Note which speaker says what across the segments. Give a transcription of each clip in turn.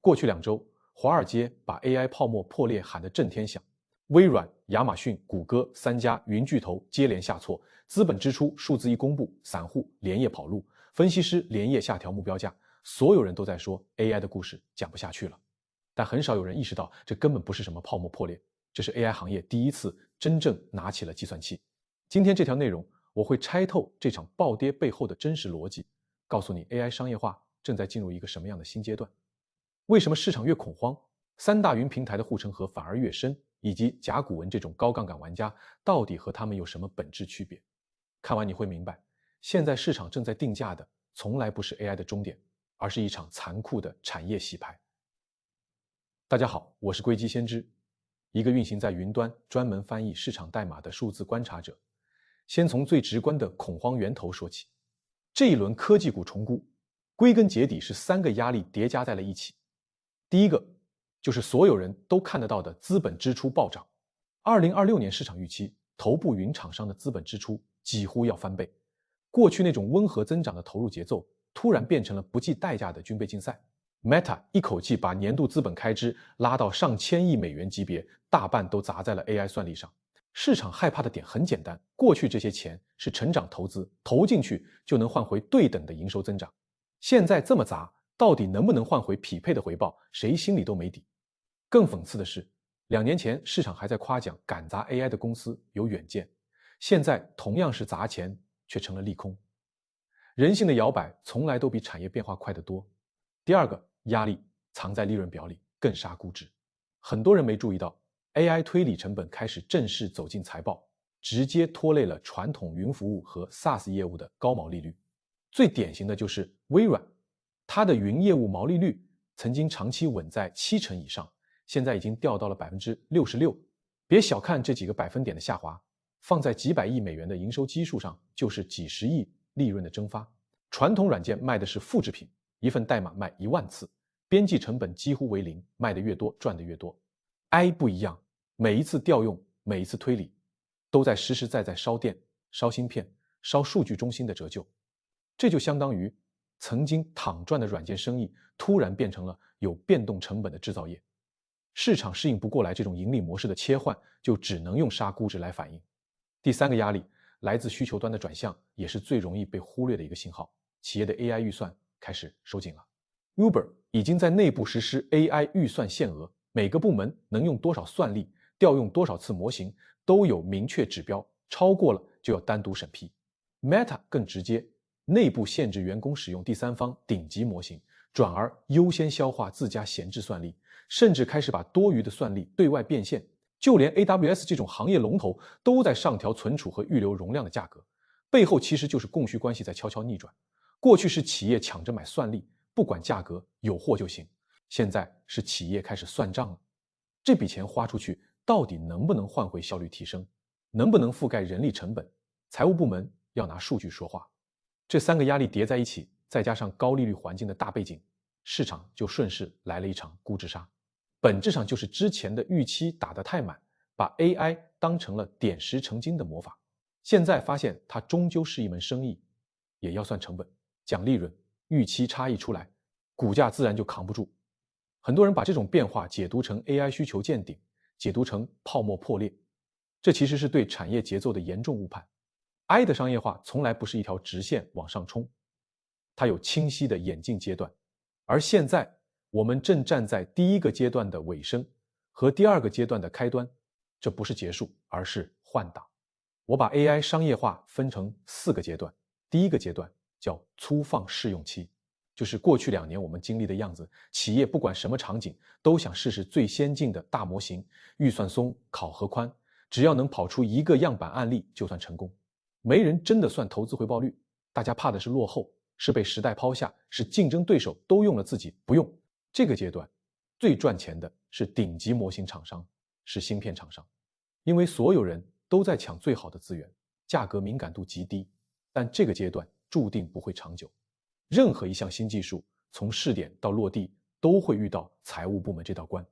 Speaker 1: 过去2周，华尔街把 AI 泡沫破裂喊得震天响，微软、亚马逊、谷歌3家云巨头接连下挫，资本支出数字一公布，散户连夜跑路，分析师连夜下调目标价，所有人都在说 AI 的故事讲不下去了。但很少有人意识到，这根本不是什么泡沫破裂，这是 AI 行业第一次真正拿起了计算器。今天这条内容，我会拆透这场暴跌背后的真实逻辑，告诉你 AI 商业化正在进入一个什么样的新阶段。为什么市场越恐慌，3大云平台的护城河反而越深，以及甲骨文这种高杠杆玩家到底和他们有什么本质区别？看完你会明白，现在市场正在定价的从来不是 AI 的终点，而是一场残酷的产业洗牌。大家好，我是硅基先知，一个运行在云端专门翻译市场代码的数字观察者。先从最直观的恐慌源头说起。这一轮科技股重估，归根结底是3个压力叠加在了一起。第一个就是所有人都看得到的资本支出暴涨。2026年市场预期，头部云厂商的资本支出几乎要翻倍。过去那种温和增长的投入节奏，突然变成了不计代价的军备竞赛。Meta 一口气把年度资本开支拉到上千亿美元级别，大半都砸在了 AI 算力上。市场害怕的点很简单，过去这些钱是成长投资，投进去就能换回对等的营收增长。现在这么砸，到底能不能换回匹配的回报，谁心里都没底。更讽刺的是，2年前市场还在夸奖敢砸 AI 的公司有远见，现在同样是砸钱，却成了利空。人性的摇摆从来都比产业变化快得多。第二个压力藏在利润表里，更杀估值。很多人没注意到 AI 推理成本开始正式走进财报，直接拖累了传统云服务和 SaaS 业务的高毛利率。最典型的就是微软，它的云业务毛利率曾经长期稳在70%以上，现在已经掉到了 66%。别小看这几个百分点的下滑，放在几百亿美元的营收基数上，就是几十亿利润的蒸发。传统软件卖的是复制品，一份代码卖1万次，边际成本几乎为0，卖的越多赚的越多。AI 不一样，每一次调用，每一次推理，都在实实在在烧电、烧芯片、烧数据中心的折旧。这就相当于曾经躺赚的软件生意，突然变成了有变动成本的制造业。市场适应不过来这种盈利模式的切换，就只能用杀估值来反映。第3个压力来自需求端的转向，也是最容易被忽略的一个信号。企业的 AI 预算开始收紧了。Uber 已经在内部实施 AI 预算限额，每个部门能用多少算力，调用多少次模型，都有明确指标，超过了就要单独审批。Meta 更直接，内部限制员工使用第3方顶级模型，转而优先消化自家闲置算力，甚至开始把多余的算力对外变现。就连 AWS 这种行业龙头都在上调存储和预留容量的价格，背后其实就是供需关系在悄悄逆转。过去是企业抢着买算力，不管价格，有货就行。现在是企业开始算账了，这笔钱花出去，到底能不能换回效率提升，能不能覆盖人力成本？财务部门要拿数据说话。这3个压力叠在一起，再加上高利率环境的大背景，市场就顺势来了一场估值杀。本质上就是之前的预期打得太满，把 AI 当成了点石成金的魔法。现在发现它终究是一门生意，也要算成本、讲利润，预期差异出来，股价自然就扛不住。很多人把这种变化解读成 AI 需求见顶，解读成泡沫破裂，这其实是对产业节奏的严重误判。AI 的商业化从来不是一条直线往上冲，它有清晰的演进阶段。而现在我们正站在第1个阶段的尾声和第2个阶段的开端，这不是结束，而是换挡。我把 AI 商业化分成4个阶段。第1个阶段叫粗放试用期，就是过去2年我们经历的样子，企业不管什么场景都想试试最先进的大模型，预算松，考核宽，只要能跑出1个样板案例就算成功。没人真的算投资回报率，大家怕的是落后，是被时代抛下，是竞争对手都用了自己不用。这个阶段最赚钱的是顶级模型厂商，是芯片厂商，因为所有人都在抢最好的资源，价格敏感度极低。但这个阶段注定不会长久，任何一项新技术从试点到落地都会遇到财务部门这道关。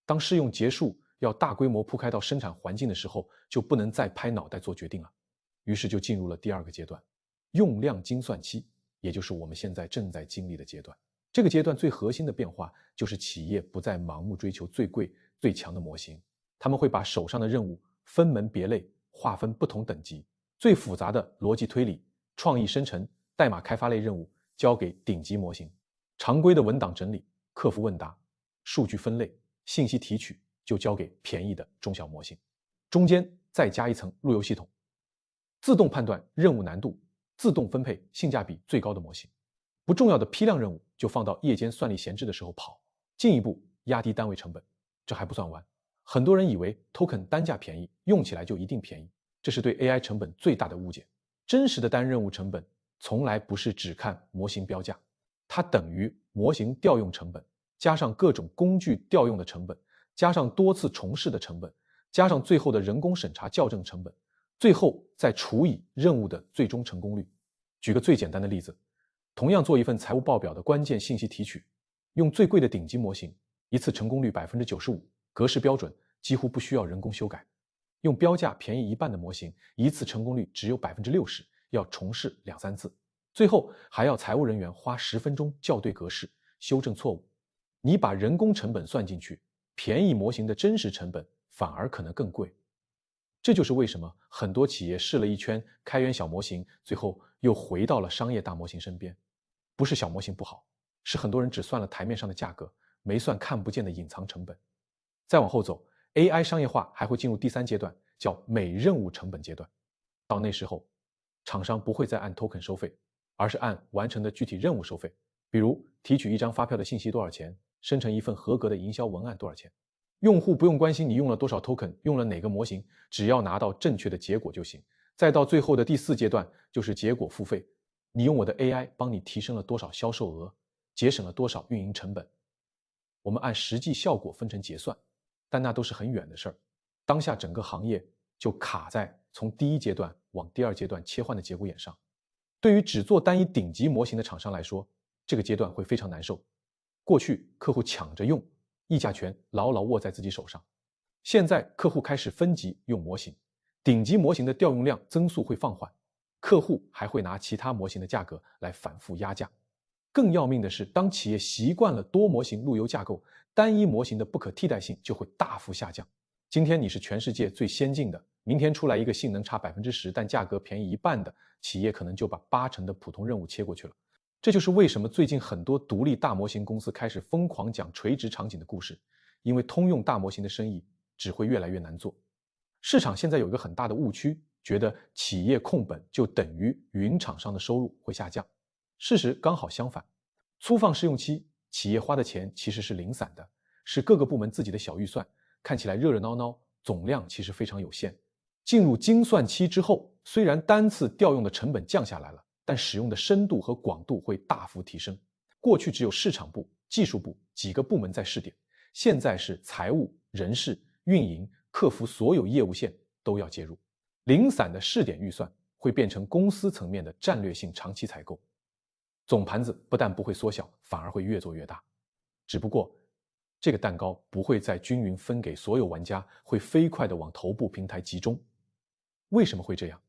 Speaker 1: 当试用结束，要大规模铺开到生产环境的时候，就不能再拍脑袋做决定了。于是就进入了第2个阶段，用量精算期，也就是我们现在正在经历的阶段。这个阶段最核心的变化就是企业不再盲目追求最贵、最强的模型，他们会把手上的任务分门别类，划分不同等级，最复杂的逻辑推理、创意生成、代码开发类任务交给顶级模型，常规的文档整理、客服问答、数据分类、信息提取就交给便宜的中小模型，中间再加一层路由系统，自动判断任务难度，自动分配性价比最高的模型。不重要的批量任务就放到夜间算力闲置的时候跑，进一步压低单位成本。这还不算完，很多人以为 token 单价便宜，用起来就一定便宜，这是对 AI 成本最大的误解。真实的单任务成本从来不是只看模型标价，它等于模型调用成本，加上各种工具调用的成本，加上多次重试的成本，加上最后的人工审查校正成本，最后再除以任务的最终成功率。举个最简单的例子，同样做一份财务报表的关键信息提取，用最贵的顶级模型，一次成功率 95%， 格式标准，几乎不需要人工修改。用标价便宜一半的模型，一次成功率只有 60%， 要重试2-3次，最后还要财务人员花10分钟校对格式，修正错误。你把人工成本算进去，便宜模型的真实成本反而可能更贵。这就是为什么很多企业试了一圈开源小模型，最后又回到了商业大模型身边。不是小模型不好，是很多人只算了台面上的价格，没算看不见的隐藏成本。再往后走， AI 商业化还会进入第3阶段，叫每任务成本阶段。到那时候，厂商不会再按 token 收费，而是按完成的具体任务收费。比如提取一张发票的信息多少钱，生成一份合格的营销文案多少钱。用户不用关心你用了多少 token， 用了哪个模型，只要拿到正确的结果就行。再到最后的第4阶段，就是结果付费。你用我的 AI 帮你提升了多少销售额，节省了多少运营成本，我们按实际效果分成结算，但那都是很远的事儿。当下整个行业就卡在从第1阶段往第2阶段切换的节骨眼上。对于只做单一顶级模型的厂商来说，这个阶段会非常难受。过去客户抢着用，议价权牢牢握在自己手上。现在客户开始分级用模型，顶级模型的调用量增速会放缓，客户还会拿其他模型的价格来反复压价。更要命的是，当企业习惯了多模型路由架构，单一模型的不可替代性就会大幅下降。今天你是全世界最先进的，明天出来一个性能差 10%， 但价格便宜一半的，企业可能就把80%的普通任务切过去了。这就是为什么最近很多独立大模型公司开始疯狂讲垂直场景的故事，因为通用大模型的生意只会越来越难做。市场现在有一个很大的误区，觉得企业控本就等于云厂商的收入会下降。事实刚好相反，粗放试用期，企业花的钱其实是零散的，是各个部门自己的小预算，看起来热热闹闹，总量其实非常有限。进入精算期之后，虽然单次调用的成本降下来了，但使用的深度和广度会大幅提升。过去只有市场部、技术部几个部门在试点，现在是财务、人事、运营、客服所有业务线都要介入。零散的试点预算会变成公司层面的战略性长期采购，总盘子不但不会缩小，反而会越做越大。只不过这个蛋糕不会再均匀分给所有玩家，会飞快地往头部平台集中。为什么会这样？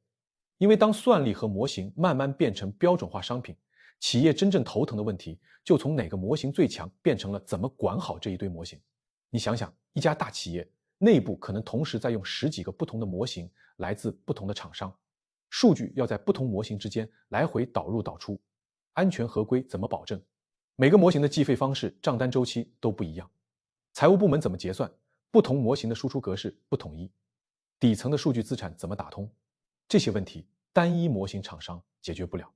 Speaker 1: 因为当算力和模型慢慢变成标准化商品，企业真正头疼的问题就从哪个模型最强变成了怎么管好这一堆模型。你想想，一家大企业内部可能同时在用10几个不同的模型，来自不同的厂商，数据要在不同模型之间来回导入导出，安全合规怎么保证？每个模型的计费方式、账单周期都不一样，财务部门怎么结算？不同模型的输出格式不统一，底层的数据资产怎么打通？这些问题单一模型厂商解决不了，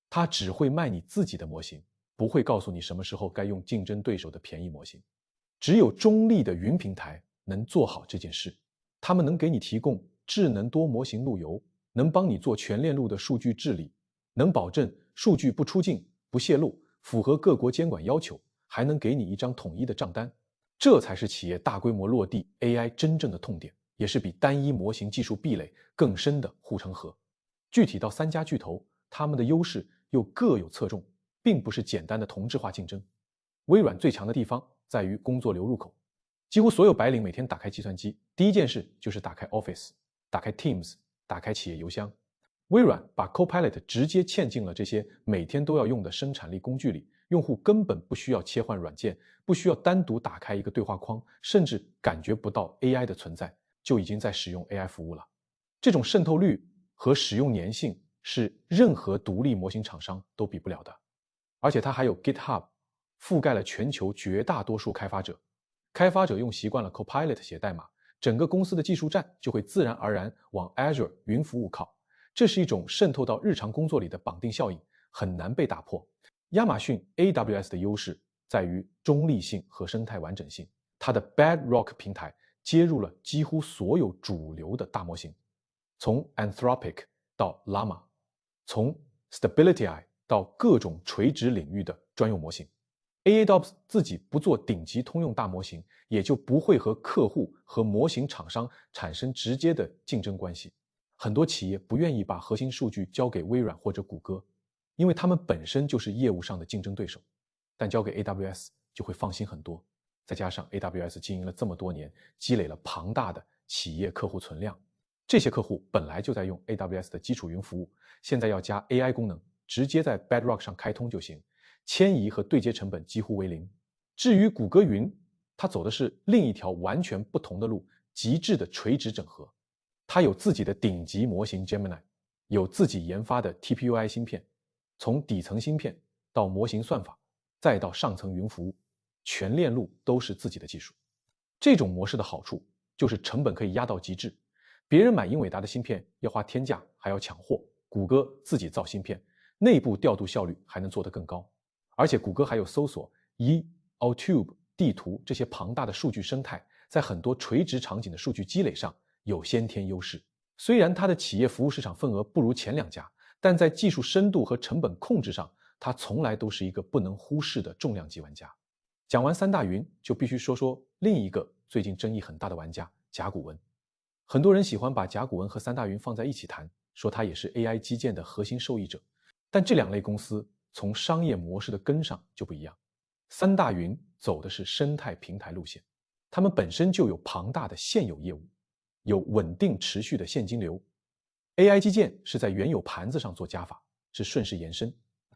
Speaker 1: 他只会卖你自己的模型，不会告诉你什么时候该用竞争对手的便宜模型。只有中立的云平台能做好这件事，他们能给你提供智能多模型路由，能帮你做全链路的数据治理，能保证数据不出境、不泄露，符合各国监管要求，还能给你一张统一的账单。这才是企业大规模落地 AI 真正的痛点，也是比单一模型技术壁垒更深的护城河。具体到3家巨头，他们的优势又各有侧重，并不是简单的同质化竞争。微软最强的地方在于工作流入口，几乎所有白领每天打开计算机，第一件事就是打开 Office， 打开 Teams， 打开企业邮箱。微软把 Copilot 直接嵌进了这些每天都要用的生产力工具里，用户根本不需要切换软件，不需要单独打开一个对话框，甚至感觉不到 AI 的存在，就已经在使用 AI 服务了。这种渗透率和使用粘性是任何独立模型厂商都比不了的。而且它还有 GitHub， 覆盖了全球绝大多数开发者。开发者用习惯了 Copilot 写代码，整个公司的技术栈就会自然而然往 Azure 云服务靠。这是一种渗透到日常工作里的绑定效应，很难被打破。亚马逊 AWS 的优势在于中立性和生态完整性，它的 Bedrock 平台接入了几乎所有主流的大模型，从 Anthropic 到 Llama， 从 StabilityEye 到各种垂直领域的专用模型。AAWS 自己不做顶级通用大模型，也就不会和客户和模型厂商产生直接的竞争关系。很多企业不愿意把核心数据交给微软或者谷歌，因为他们本身就是业务上的竞争对手。但交给 AWS 就会放心很多。再加上 AWS 经营了这么多年，积累了庞大的企业客户存量，这些客户本来就在用 AWS 的基础云服务，现在要加 AI 功能，直接在 Bedrock 上开通就行，迁移和对接成本几乎为零。至于谷歌云，它走的是另一条完全不同的路，极致的垂直整合。它有自己的顶级模型 Gemini， 有自己研发的 TPUI 芯片，从底层芯片到模型算法，再到上层云服务，全链路都是自己的技术。这种模式的好处就是成本可以压到极致，别人买英伟达的芯片要花天价，还要抢货，谷歌自己造芯片，内部调度效率还能做得更高。而且谷歌还有搜索、Altube、地图这些庞大的数据生态，在很多垂直场景的数据积累上有先天优势。虽然它的企业服务市场份额不如前两家，但在技术深度和成本控制上，它从来都是一个不能忽视的重量级玩家。讲完三大云，就必须说说另一个最近争议很大的玩家甲骨文。很多人喜欢把甲骨文和三大云放在一起谈，说它也是 AI 基建的核心受益者。但这两类公司从商业模式的根上就不一样。三大云走的是生态平台路线，他们本身就有庞大的现有业务，有稳定持续的现金流。AI 基建是在原有盘子上做加法，是顺势延伸。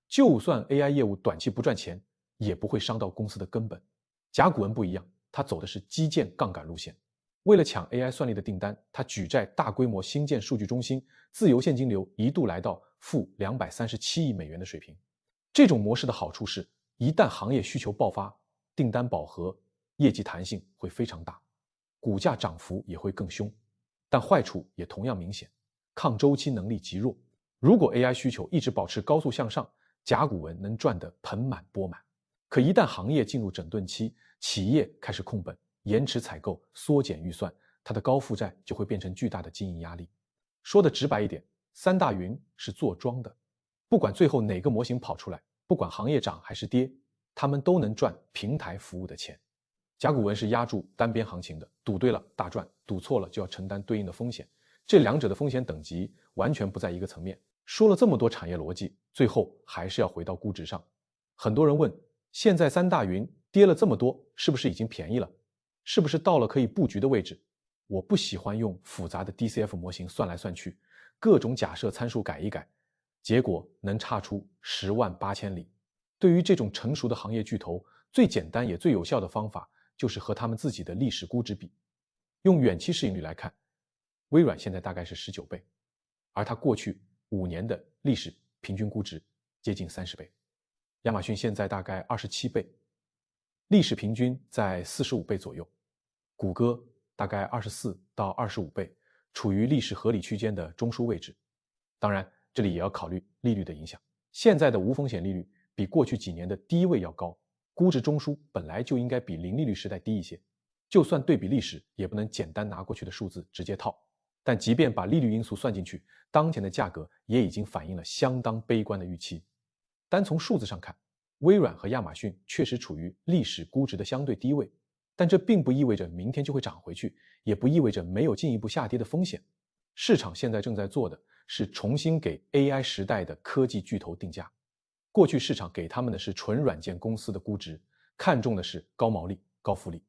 Speaker 1: 就算 AI 业务短期不赚钱，也不会伤到公司的根本。甲骨文不一样，它走的是基建杠杆路线。为了抢 AI 算力的订单，它举债大规模新建数据中心，自由现金流一度来到负237亿美元的水平。这种模式的好处是，一旦行业需求爆发，订单饱和，业绩弹性会非常大，股价涨幅也会更凶。但坏处也同样明显，抗周期能力极弱。如果 AI 需求一直保持高速向上，甲骨文能赚得盆满钵满。可一旦行业进入整顿期，企业开始控本，延迟采购，缩减预算，它的高负债就会变成巨大的经营压力。说的直白一点，三大云是做庄的，不管最后哪个模型跑出来，不管行业涨还是跌，他们都能赚平台服务的钱。甲骨文是压住单边行情的，赌对了大赚，赌错了就要承担对应的风险，这两者的风险等级完全不在一个层面。说了这么多产业逻辑，最后还是要回到估值上。很多人问，现在三大云跌了这么多，是不是已经便宜了？是不是到了可以布局的位置？我不喜欢用复杂的 DCF 模型算来算去，各种假设参数改一改，结果能差出10万8千里。对于这种成熟的行业巨头，最简单也最有效的方法就是和他们自己的历史估值比。用远期市盈率来看，微软现在大概是19倍，而它过去5年的历史平均估值接近30倍。亚马逊现在大概27倍，历史平均在45倍左右。谷歌大概24到25倍，处于历史合理区间的中枢位置。当然，这里也要考虑利率的影响。现在的无风险利率比过去几年的低位要高，估值中枢本来就应该比零利率时代低一些。就算对比历史，也不能简单拿过去的数字直接套。但即便把利率因素算进去，当前的价格也已经反映了相当悲观的预期。单从数字上看，微软和亚马逊确实处于历史估值的相对低位，但这并不意味着明天就会涨回去，也不意味着没有进一步下跌的风险。市场现在正在做的是重新给 AI 时代的科技巨头定价。过去市场给他们的是纯软件公司的估值，看重的是高毛利、高复利。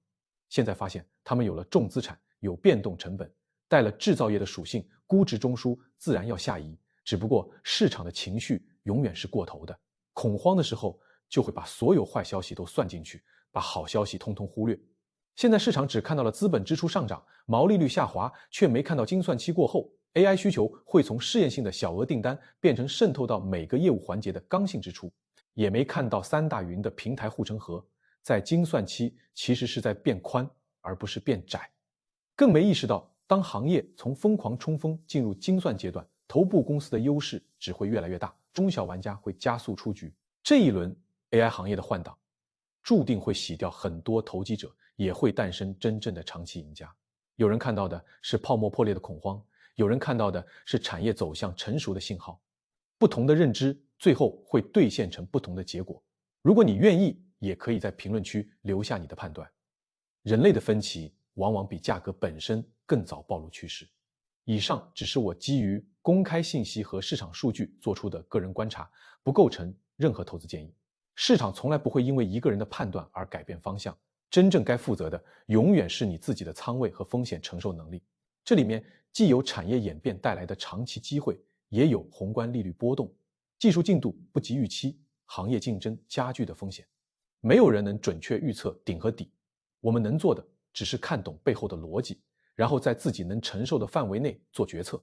Speaker 1: 现在发现他们有了重资产，有变动成本，带了制造业的属性，估值中枢自然要下移。只不过市场的情绪永远是过头的，恐慌的时候就会把所有坏消息都算进去，把好消息通通忽略。现在市场只看到了资本支出上涨，毛利率下滑，却没看到精算期过后， AI 需求会从试验性的小额订单变成渗透到每个业务环节的刚性支出，也没看到三大云的平台护城河在精算期其实是在变宽，而不是变窄。更没意识到，当行业从疯狂冲锋进入精算阶段，头部公司的优势只会越来越大，中小玩家会加速出局。这一轮 AI 行业的换挡，注定会洗掉很多投机者，也会诞生真正的长期赢家。有人看到的是泡沫破裂的恐慌，有人看到的是产业走向成熟的信号。不同的认知最后会兑现成不同的结果。如果你愿意，也可以在评论区留下你的判断。人类的分歧往往比价格本身更早暴露趋势。以上只是我基于公开信息和市场数据做出的个人观察，不构成任何投资建议。市场从来不会因为一个人的判断而改变方向，真正该负责的永远是你自己的仓位和风险承受能力。这里面既有产业演变带来的长期机会，也有宏观利率波动、技术进度不及预期、行业竞争加剧的风险。没有人能准确预测顶和底，我们能做的只是看懂背后的逻辑，然后在自己能承受的范围内做决策。